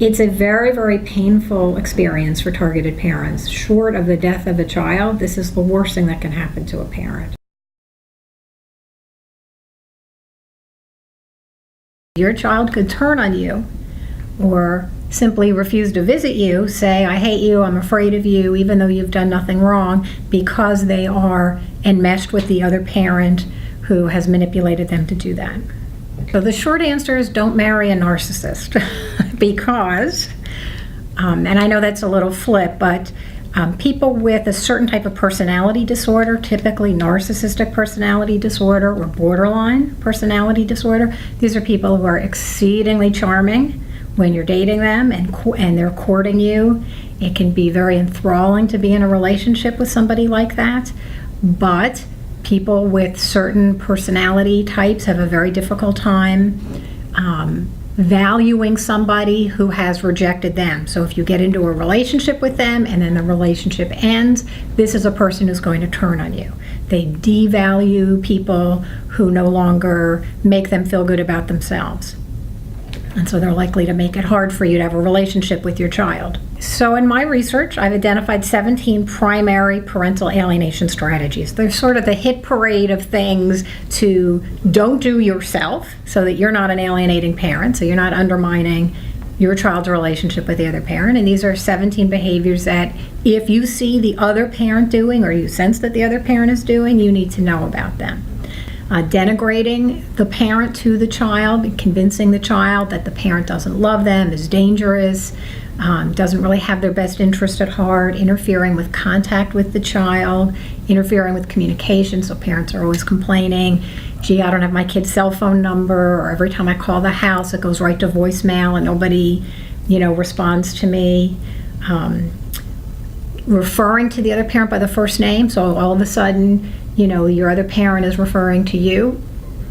It's a very, very painful experience for targeted parents. Short of the death of a child, this is the worst thing that can happen to a parent. Your child could turn on you or simply refuse to visit you, say, I hate you, I'm afraid of you, even though you've done nothing wrong, because they are enmeshed with the other parent who has manipulated them to do that. So the short answer is don't marry a narcissist because, and I know that's a little flip, but people with a certain type of personality disorder, typically narcissistic personality disorder or borderline personality disorder, these are people who are exceedingly charming when you're dating them and they're courting you. It can be very enthralling to be in a relationship with somebody like that, but people with certain personality types have a very difficult time valuing somebody who has rejected them. So if you get into a relationship with them and then the relationship ends, this is a person who's going to turn on you. They devalue people who no longer make them feel good about themselves. And so they're likely to make it hard for you to have a relationship with your child. So in my research, I've identified 17 primary parental alienation strategies. They're sort of the hit parade of things to don't do yourself so that you're not an alienating parent, so you're not undermining your child's relationship with the other parent. And these are 17 behaviors that if you see the other parent doing or you sense that the other parent is doing, you need to know about them. Denigrating the parent to the child, convincing the child that the parent doesn't love them, is dangerous, doesn't really have their best interest at heart, interfering with contact with the child, interfering with communication, so parents are always complaining, gee, I don't have my kid's cell phone number, or every time I call the house it goes right to voicemail and nobody, responds to me. Referring to the other parent by the first name, so all of a sudden, your other parent is referring to you,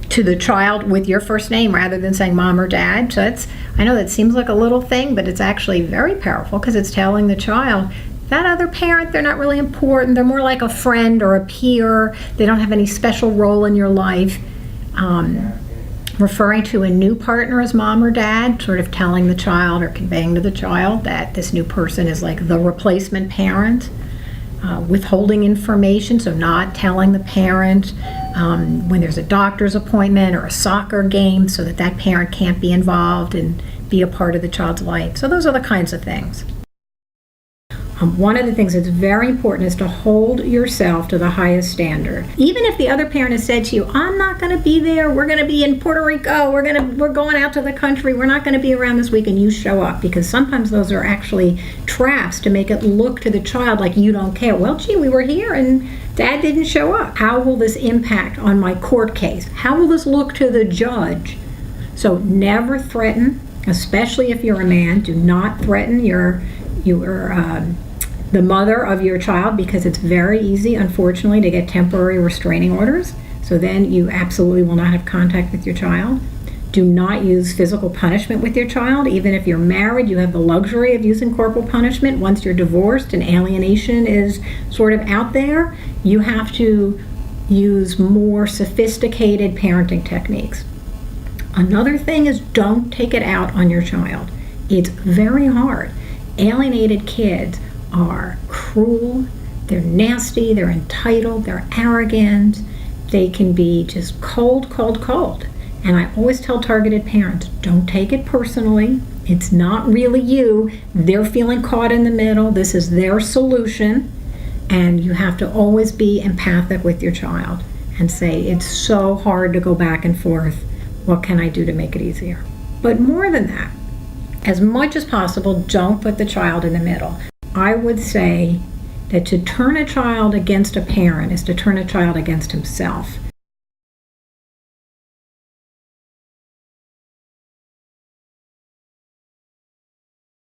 to the child with your first name rather than saying mom or dad. So I know that seems like a little thing, but it's actually very powerful because it's telling the child that other parent, they're not really important. They're more like a friend or a peer. They don't have any special role in your life. Referring to a new partner as mom or dad, sort of telling the child or conveying to the child that this new person is like the replacement parent. Withholding information, so not telling the parent when there's a doctor's appointment or a soccer game so that parent can't be involved and be a part of the child's life. So those are the kinds of things. One of the things that's very important is to hold yourself to the highest standard. Even if the other parent has said to you, I'm not going to be there, we're going to be in Puerto Rico, we're going out to the country, we're not going to be around this week, and you show up, because sometimes those are actually traps to make it look to the child like you don't care. Well, gee, we were here and dad didn't show up. How will this impact on my court case? How will this look to the judge? So never threaten, especially if you're a man. Do not threaten the mother of your child, because it's very easy, unfortunately, to get temporary restraining orders. So then you absolutely will not have contact with your child. Do not use physical punishment with your child. Even if you're married, you have the luxury of using corporal punishment. Once you're divorced and alienation is sort of out there, you have to use more sophisticated parenting techniques. Another thing is don't take it out on your child. It's very hard. Alienated kids are cruel, they're nasty, they're entitled, they're arrogant, they can be just cold. And I always tell targeted parents, don't take it personally. It's not really you. They're feeling caught in the middle. This is their solution. And you have to always be empathic with your child and say, it's so hard to go back and forth. What can I do to make it easier? But more than that, as much as possible, don't put the child in the middle. I would say that to turn a child against a parent is to turn a child against himself.